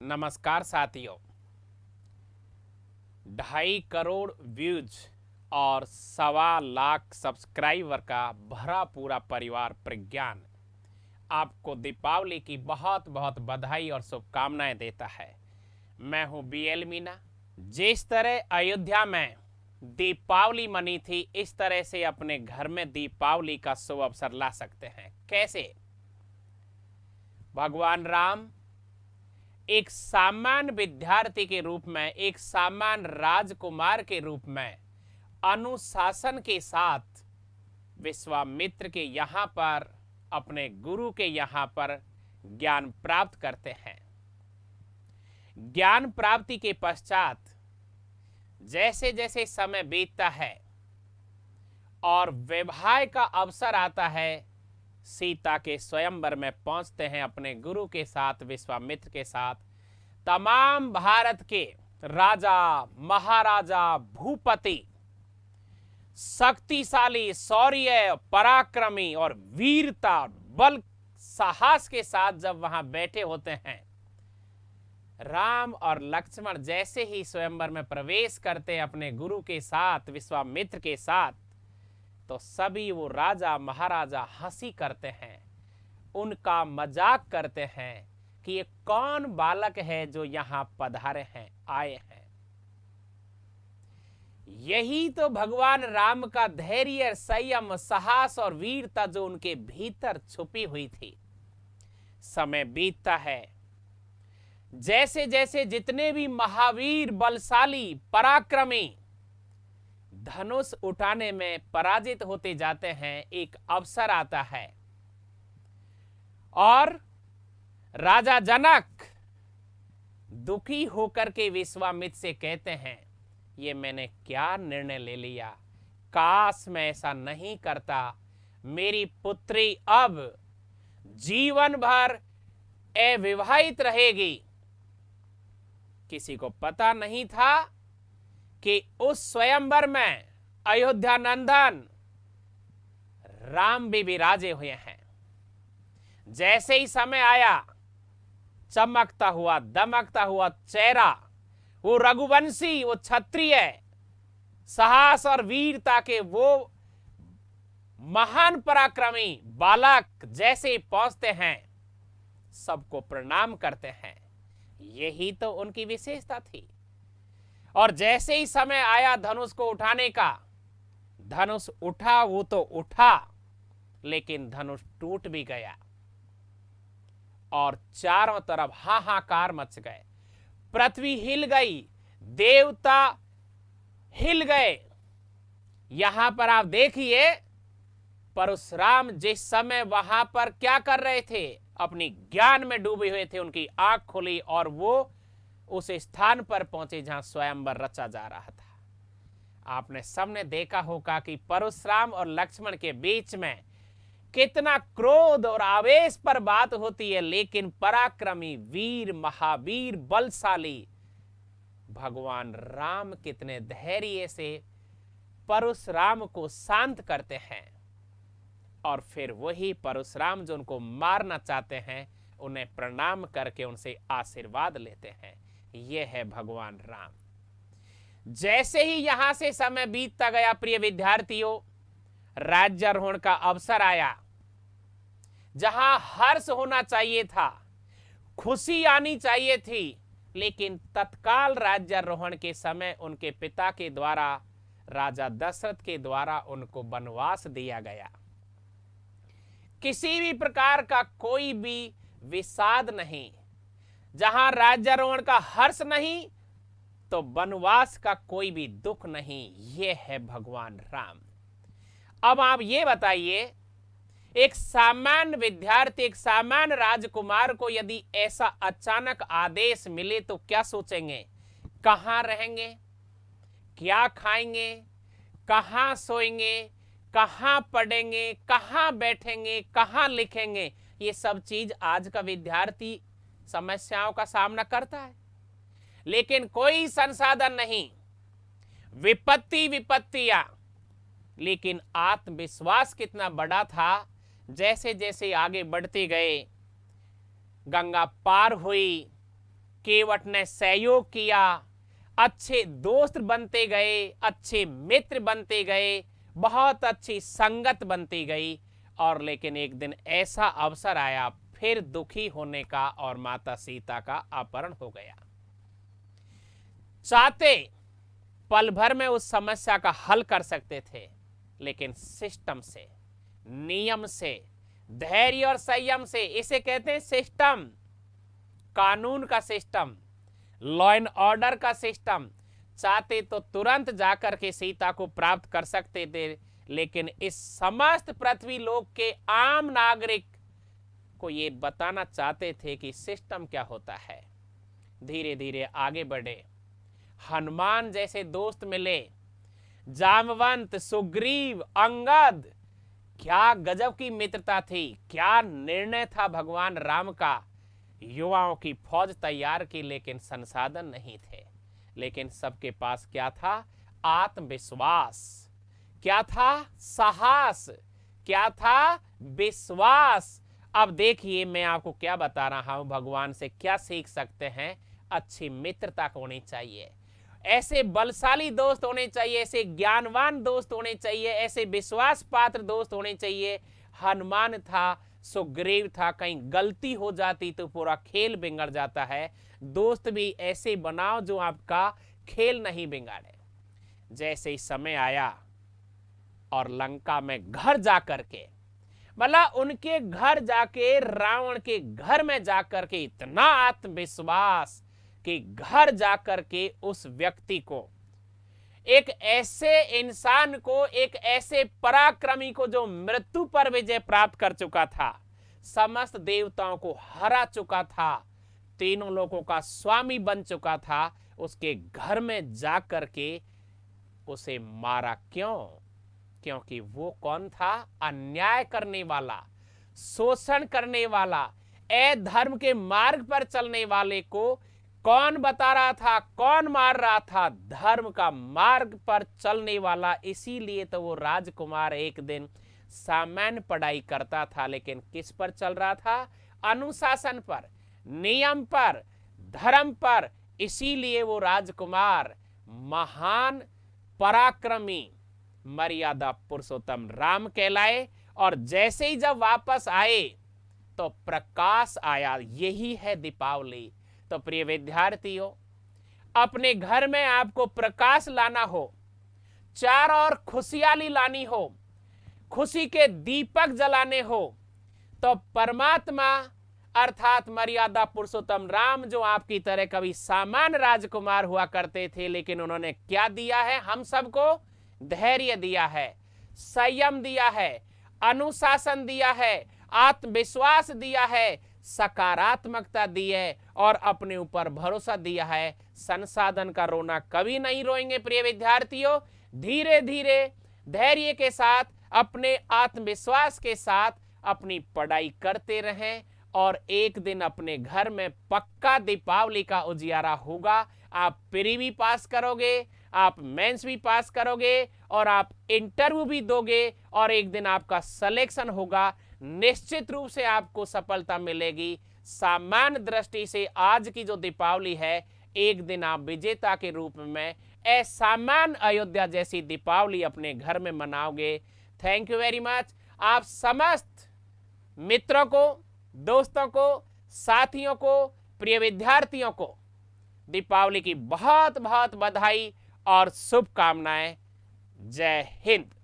नमस्कार साथियों। 2.5 करोड़ व्यूज और 1.25 लाख सब्सक्राइबर का भरा पूरा परिवार प्रज्ञान आपको दीपावली की बहुत बहुत बधाई और शुभकामनाएं देता है। मैं हूं BL मीना। जिस तरह अयोध्या में दीपावली मनी थी, इस तरह से अपने घर में दीपावली का शुभ अवसर ला सकते हैं। कैसे? भगवान राम एक सामान्य विद्यार्थी के रूप में, एक सामान्य राजकुमार के रूप में अनुशासन के साथ विश्वामित्र के यहाँ पर, अपने गुरु के यहाँ पर ज्ञान प्राप्त करते हैं। ज्ञान प्राप्ति के पश्चात जैसे जैसे समय बीतता है और विवाह का अवसर आता है, सीता के स्वयंवर में पहुंचते हैं अपने गुरु के साथ, विश्वामित्र के साथ। तमाम भारत के राजा, महाराजा, भूपति, शक्तिशाली, शौर्य, पराक्रमी और वीरता, बल, साहस के साथ जब वहां बैठे होते हैं, राम और लक्ष्मण जैसे ही स्वयंवर में प्रवेश करते हैं अपने गुरु के साथ, विश्वामित्र के साथ, तो सभी वो राजा महाराजा हंसी करते हैं, उनका मजाक करते हैं कि ये कौन बालक है जो यहां पधारे हैं, आए हैं। यही तो भगवान राम का धैर्य, संयम, साहस और वीरता जो उनके भीतर छुपी हुई थी। समय बीतता है, जैसे जैसे जितने भी महावीर, बलशाली, पराक्रमी धनुष उठाने में पराजित होते जाते हैं, एक अवसर आता है और राजा जनक दुखी होकर के विश्वामित्र से कहते हैं, ये मैंने क्या निर्णय ले लिया, काश मैं ऐसा नहीं करता। मेरी पुत्री अब जीवन भर अविवाहित रहेगी। किसी को पता नहीं था कि उस स्वयंवर में अयोध्या नंदन राम भी विराजे हुए हैं। जैसे ही समय आया, चमकता हुआ, दमकता हुआ चेहरा, वो रघुवंशी, वो क्षत्रिय, साहस और वीरता के वो महान पराक्रमी बालक जैसे ही पहुंचते हैं, सबको प्रणाम करते हैं। यही तो उनकी विशेषता थी। और जैसे ही समय आया धनुष को उठाने का, धनुष उठा, वो तो उठा, लेकिन धनुष टूट भी गया और चारों तरफ हाहाकार मच गए। पृथ्वी हिल गई, देवता हिल गए। यहां पर आप देखिए, परशुराम जिस समय वहां पर क्या कर रहे थे, अपनी ज्ञान में डूबे हुए थे, उनकी आंख खुली और वो उस स्थान पर पहुंचे जहां स्वयंवर रचा जा रहा था। आपने सबने देखा होगा कि परशुराम और लक्ष्मण के बीच में कितना क्रोध और आवेश पर बात होती है, लेकिन पराक्रमी, वीर, महावीर, बलशाली भगवान राम कितने धैर्य से परशुराम को शांत करते हैं और फिर वही परशुराम जो उनको मारना चाहते हैं, उन्हें प्रणाम करके उनसे आशीर्वाद लेते हैं। यह है भगवान राम। जैसे ही यहां से समय बीतता गया, प्रिय विद्यार्थियों, राज्यारोहण का अवसर आया। जहां हर्ष होना चाहिए था, खुशी आनी चाहिए थी, लेकिन तत्काल राज्यारोहण के समय उनके पिता के द्वारा, राजा दशरथ के द्वारा उनको वनवास दिया गया। किसी भी प्रकार का कोई भी विषाद नहीं। जहां राज्यारोहण का हर्ष नहीं, तो वनवास का कोई भी दुख नहीं। ये है भगवान राम। अब आप ये बताइए, एक सामान्य विद्यार्थी, एक सामान्य राजकुमार को यदि ऐसा अचानक आदेश मिले तो क्या सोचेंगे? कहां रहेंगे, क्या खाएंगे, कहां सोएंगे, कहां पढ़ेंगे, कहां बैठेंगे, कहां लिखेंगे? ये सब चीज आज का विद्यार्थी समस्याओं का सामना करता है, लेकिन कोई संसाधन नहीं, विपत्तियां, लेकिन आत्मविश्वास कितना बड़ा था। जैसे जैसे आगे बढ़ते गए, गंगा पार हुई, केवट ने सहयोग किया, अच्छे दोस्त बनते गए, अच्छे मित्र बनते गए, बहुत अच्छी संगत बनती गई। और लेकिन एक दिन ऐसा अवसर आया, फिर दुखी होने का, और माता सीता का अपहरण हो गया। चाहते पल भर में उस समस्या का हल कर सकते थे, लेकिन सिस्टम से, नियम से, धैर्य और संयम से, इसे कहते हैं सिस्टम, कानून का सिस्टम, लॉ एंड ऑर्डर का सिस्टम। चाहते तो तुरंत जाकर के सीता को प्राप्त कर सकते थे, लेकिन इस समस्त पृथ्वी लोक के आम नागरिक को ये बताना चाहते थे कि सिस्टम क्या होता है। धीरे धीरे आगे बढ़े, हनुमान जैसे दोस्त मिले, जामवंत, सुग्रीव, अंगद, क्या गजब की मित्रता थी, क्या निर्णय था भगवान राम का। युवाओं की फौज तैयार की, लेकिन संसाधन नहीं थे। लेकिन सबके पास क्या था? आत्मविश्वास। क्या था? साहस। क्या था? विश्वास। अब देखिए मैं आपको क्या बता रहा हूं, भगवान से क्या सीख सकते हैं। अच्छी मित्रता होनी चाहिए, ऐसे बलशाली दोस्त होने चाहिए, ऐसे ज्ञानवान दोस्त होने चाहिए, ऐसे विश्वास पात्र दोस्त होने चाहिए। हनुमान था, सुग्रीव था, कहीं गलती हो जाती तो पूरा खेल बिगड़ जाता है। दोस्त भी ऐसे बनाओ जो आपका खेल नहीं बिगाड़े। जैसे ही समय आया और लंका में घर जाकर के, मतलब उनके घर जाके, रावण के घर में जाकर के इतना आत्मविश्वास कि घर जाकर के उस व्यक्ति को, एक ऐसे इंसान को, एक ऐसे पराक्रमी को जो मृत्यु पर विजय प्राप्त कर चुका था, समस्त देवताओं को हरा चुका था, तीनों लोगों का स्वामी बन चुका था, उसके घर में जाकर के उसे मारा। क्यों? क्योंकि वो कौन था? अन्याय करने वाला, शोषण करने वाला, अधर्म के मार्ग पर चलने वाले को कौन बता रहा था, कौन मार रहा था? धर्म का मार्ग पर चलने वाला। इसीलिए तो वो राजकुमार एक दिन सामान्य पढ़ाई करता था, लेकिन किस पर चल रहा था? अनुशासन पर, नियम पर, धर्म पर। इसीलिए वो राजकुमार महान पराक्रमी मर्यादा पुरुषोत्तम राम कहलाए। और जैसे ही जब वापस आए तो प्रकाश आया। यही है दीपावली। तो प्रिय विद्यार्थियों, अपने घर में आपको प्रकाश लाना हो, चारों ओर खुशहाली लानी हो, खुशी के दीपक जलाने हो, तो परमात्मा अर्थात मर्यादा पुरुषोत्तम राम, जो आपकी तरह कभी सामान्य राजकुमार हुआ करते थे, लेकिन उन्होंने क्या दिया है? हम सबको धैर्य दिया है, संयम दिया है, अनुशासन दिया है, आत्मविश्वास दिया है, सकारात्मकता दी है, और अपने ऊपर भरोसा दिया है। संसाधन का रोना कभी नहीं रोएंगे प्रिय विद्यार्थियों। धीरे धीरे धैर्य के साथ, अपने आत्मविश्वास के साथ अपनी पढ़ाई करते रहें, और एक दिन अपने घर में पक्का दीपावली का उजियारा होगा। आप प्री भी पास करोगे, आप मेंस भी पास करोगे, और आप इंटरव्यू भी दोगे, और एक दिन आपका सिलेक्शन होगा। निश्चित रूप से आपको सफलता मिलेगी। सामान्य दृष्टि से आज की जो दीपावली है, एक दिन आप विजेता के रूप में असामान्य अयोध्या जैसी दीपावली अपने घर में मनाओगे। Thank you very much. आप समस्त मित्रों को, दोस्तों को, साथियों को, प्रिय विद्यार्थियों को दीपावली की बहुत बहुत बधाई और शुभकामनाएं। जय हिंद।